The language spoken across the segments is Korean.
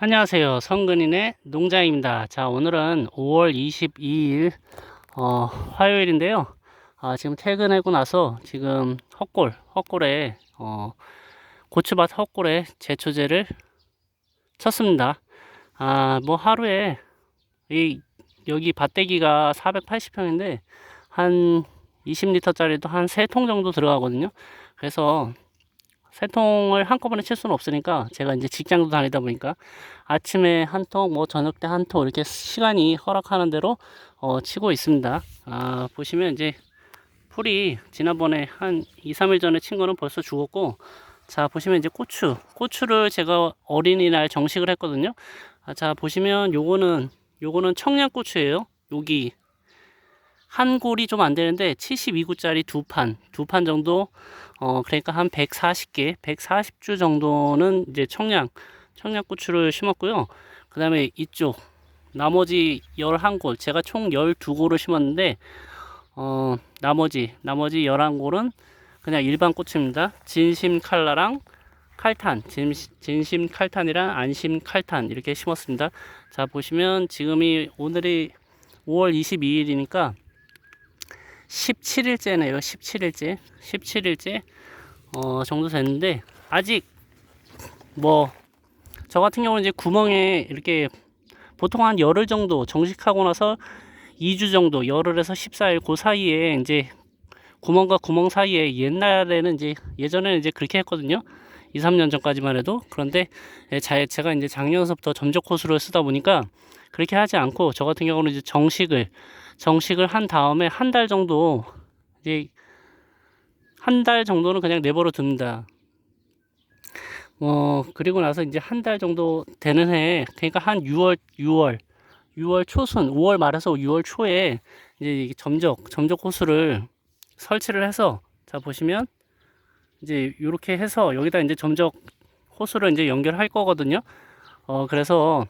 안녕하세요. 성근인의 농장입니다. 자, 오늘은 5월 22일, 화요일인데요. 지금 퇴근하고 나서 지금 헛골에, 고추밭 헛골에 제초제를 쳤습니다. 뭐 하루에, 여기 밭대기가 480평인데, 한 20리터짜리도 한 3통 정도 들어가거든요. 그래서 세 통을 한꺼번에 칠 수는 없으니까 제가 이제 직장도 다니다 보니까 아침에 한 통, 뭐 저녁 때 한 통 이렇게 시간이 허락하는 대로 치고 있습니다. 보시면 이제 풀이 지난번에 한 2, 3일 전에 친 거는 벌써 죽었고, 자 보시면 이제 고추를 제가 어린이날 정식을 했거든요. 자 보시면 요거는 청양고추예요. 여기 한 골이 좀 안 되는데 72구짜리 두 판 정도, 그러니까 한 140개, 140주 정도는 이제 청양고추를 심었고요. 그 다음에 이쪽 나머지 11골, 제가 총 12골을 심었는데, 나머지 11골은 그냥 일반 고추입니다. 진심 칼라랑 칼탄, 진심 칼탄이랑 안심 칼탄 이렇게 심었습니다. 자, 보시면 오늘이 5월 22일이니까 17일째네요. 17일째 정도 됐는데, 아직 뭐 저 같은 경우는 이제 구멍에 이렇게 보통 한 열흘 정도 정식하고 나서 2주 정도, 열흘에서 14일 그 사이에 이제 구멍과 구멍 사이에, 예전에는 이제 그렇게 했거든요. 2, 3년 전까지만 해도. 그런데 제가 이제 작년서부터 점적 호수를 쓰다 보니까 그렇게 하지 않고, 저 같은 경우는 이제 정식을 한 다음에 한 달 정도, 이제 한 달 정도는 그냥 내버려 둡니다. 그리고 나서 이제 한 달 정도 되는 해, 그러니까 한 6월 초순, 5월 말에서 6월 초에 이제 점적 호수를 설치를 해서, 자 보시면 이제 이렇게 해서 여기다 이제 점적 호수를 이제 연결할 거거든요. 그래서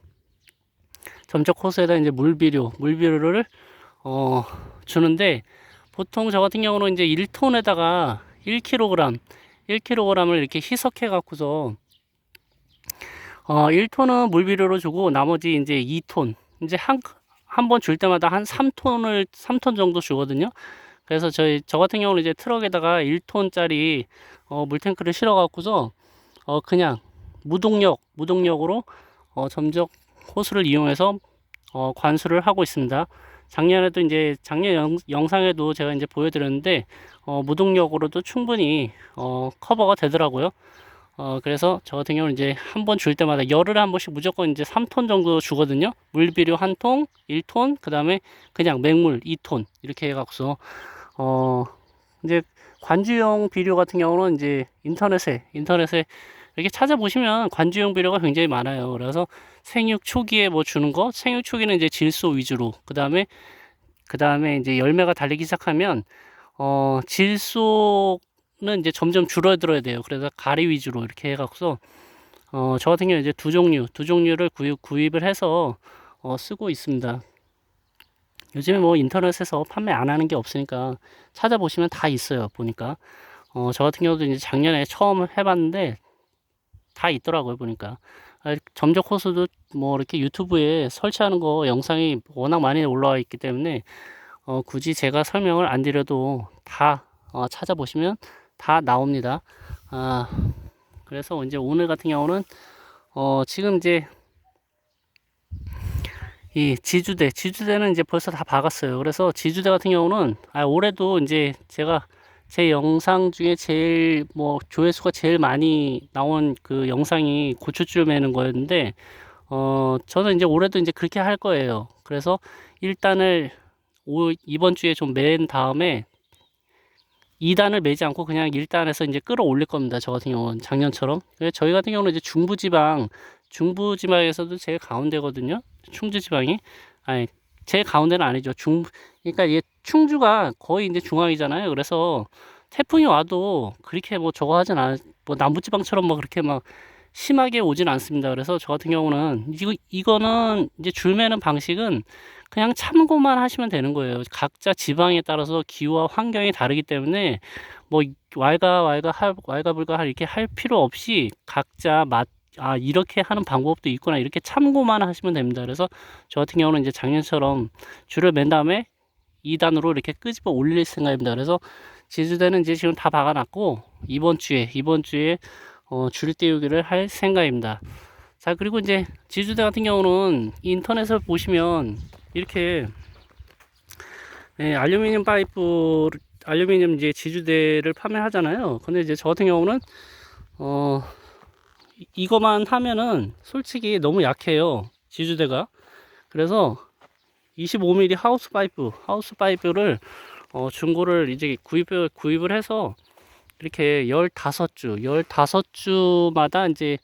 점적 호수에다 이제 물비료를 주는데, 보통 저 같은 경우는 이제 1톤에다가 1kg을 이렇게 희석해 갖고서 1톤은 물비료로 주고, 나머지 이제 2톤, 이제 한 번 줄 때마다 한 3톤 정도 주거든요. 그래서 저 같은 경우는 이제 트럭에다가 1톤짜리 물탱크를 실어 갖고서 그냥 무동력으로 점적 호수를 이용해서 관수를 하고 있습니다. 작년에도 이제 작년 영상에도 제가 이제 보여드렸는데, 무동력으로도 충분히 커버가 되더라고요. 그래서 저 같은 경우는 이제 한 번 줄 때마다 열흘에 한 번씩 무조건 이제 3톤 정도 주거든요. 물비료 한 통, 1톤, 그 다음에 그냥 맹물 2톤 이렇게 해갖고서 이제 관주용 비료 같은 경우는 이제 인터넷에 이렇게 찾아보시면 관주용 비료가 굉장히 많아요. 그래서 생육 초기에 뭐 주는 거, 생육 초기는 이제 질소 위주로, 그 다음에 이제 열매가 달리기 시작하면 질소는 이제 점점 줄어들어야 돼요. 그래서 가리 위주로 이렇게 해갖고서 저 같은 경우 이제 두 종류를 구입을 해서 쓰고 있습니다. 요즘에 뭐 인터넷에서 판매 안 하는 게 없으니까 찾아보시면 다 있어요. 보니까 저 같은 경우도 이제 작년에 처음 해봤는데 다 있더라고요. 보니까 점적 호수도 뭐 이렇게 유튜브에 설치하는 거 영상이 워낙 많이 올라와 있기 때문에 굳이 제가 설명을 안 드려도 다 찾아보시면 다 나옵니다. 그래서 이제 오늘 같은 경우는 지금 이제 이 지주대는 이제 벌써 다 박았어요. 그래서 지주대 같은 경우는 올해도 이제 제가 제 영상 중에 제일 뭐 조회수가 제일 많이 나온 그 영상이 고추줄 매는 거였는데, 저는 이제 올해도 이제 그렇게 할 거예요. 그래서 일단을 이번 주에 좀 맨 다음에 2단을 매지 않고 그냥 1단에서 이제 끌어올릴 겁니다. 저 같은 경우는 작년처럼. 저희 같은 경우는 이제 중부지방에서도 제일 가운데거든요. 충주지방이. 아니, 제일 가운데는 아니죠. 그러니까 이게 충주가 거의 이제 중앙이잖아요. 그래서 태풍이 와도 그렇게 뭐 저거 뭐 남부지방처럼 뭐 그렇게 막 심하게 오진 않습니다. 그래서 저 같은 경우는 이거는 이제 줄 매는 방식은 그냥 참고만 하시면 되는 거예요. 각자 지방에 따라서 기후와 환경이 다르기 때문에 뭐 왈가불가 이렇게 할 필요 없이 각자 아, 이렇게 하는 방법도 있구나. 이렇게 참고만 하시면 됩니다. 그래서 저 같은 경우는 이제 작년처럼 줄을 맨 다음에 2단으로 이렇게 끄집어 올릴 생각입니다. 그래서 지주대는 이제 지금 다 박아놨고, 이번 주에 줄 띄우기를 할 생각입니다. 자, 그리고 이제 지주대 같은 경우는 인터넷을 보시면 이렇게 알루미늄 파이프, 알루미늄 이제 지주대를 판매하잖아요. 근데 이제 저 같은 경우는 이거만 하면은 솔직히 너무 약해요, 지주대가. 그래서 25mm 하우스 파이프를 중고를 이제 구입을 해서 이렇게 15주마다 이제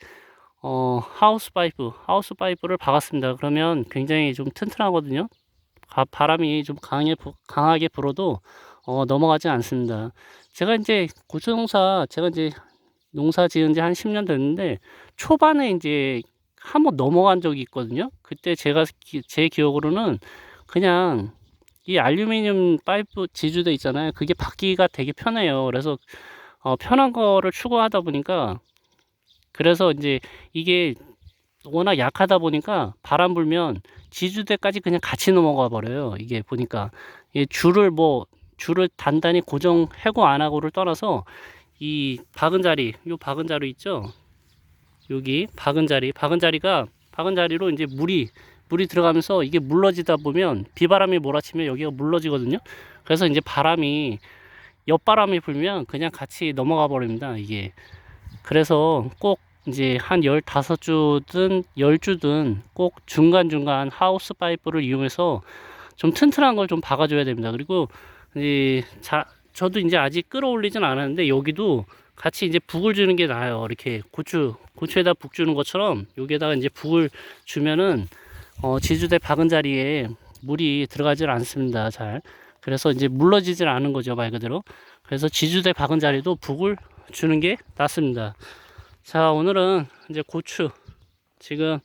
하우스 파이프를 박았습니다. 그러면 굉장히 좀 튼튼하거든요. 바람이 좀 강하게 불어도 넘어가지 않습니다. 제가 이제 농사 지은 지 한 10년 됐는데, 초반에 이제 한번 넘어간 적이 있거든요. 그때 제 기억으로는 그냥 이 알루미늄 파이프 지주대 있잖아요. 그게 받기가 되게 편해요. 그래서 편한 거를 추구하다 보니까, 그래서 이제 이게 워낙 약하다 보니까 바람 불면 지주대까지 그냥 같이 넘어가 버려요. 이게 보니까 이 줄을 단단히 고정하고 안 하고를 떠나서 이 박은 자리 있죠. 여기 박은 자리로 이제 물이 들어가면서 이게 물러지다 보면 비바람이 몰아치면 여기가 물러지거든요. 그래서 이제 옆바람이 불면 그냥 같이 넘어가 버립니다. 이게. 그래서 꼭 이제 한 15주든 10주든 꼭 중간중간 하우스 파이프를 이용해서 좀 튼튼한 걸 좀 박아줘야 됩니다. 그리고 저도 이제 아직 끌어올리진 않았는데, 여기도 같이 이제 북을 주는 게 나아요. 이렇게 고추에다 북 주는 것처럼 여기에다가 이제 북을 주면은 지주대 박은 자리에 물이 들어가질 않습니다. 잘. 그래서 이제 물러지질 않은 거죠, 말 그대로. 그래서 지주대 박은 자리도 북을 주는 게 낫습니다. 자, 오늘은 이제 고추 지금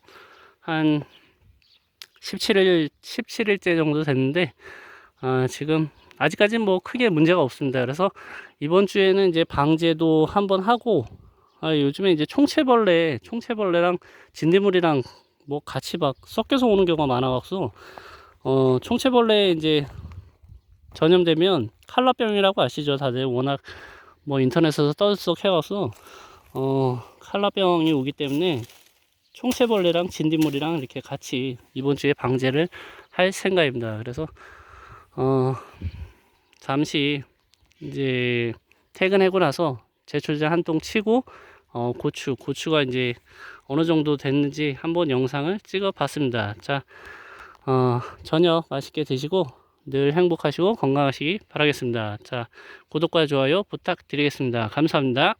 한 17일째 정도 됐는데, 지금 아직까지는 뭐 크게 문제가 없습니다. 그래서 이번 주에는 이제 방제도 한번 하고, 요즘에 이제 총체벌레랑 진딧물이랑 뭐 같이 막 섞여서 오는 경우가 많아서, 총체벌레 이제 전염되면 칼라병이라고 아시죠? 다들 워낙 뭐 인터넷에서 떠들썩 해와서 칼라병이 오기 때문에 총체벌레랑 진딧물이랑 이렇게 같이 이번 주에 방제를 할 생각입니다. 그래서 잠시 이제 퇴근하고 나서 제초제 한 통 치고 고추가 이제 어느 정도 됐는지 한번 영상을 찍어 봤습니다. 자, 저녁 맛있게 드시고 늘 행복하시고 건강하시기 바라겠습니다. 자, 구독과 좋아요 부탁드리겠습니다. 감사합니다.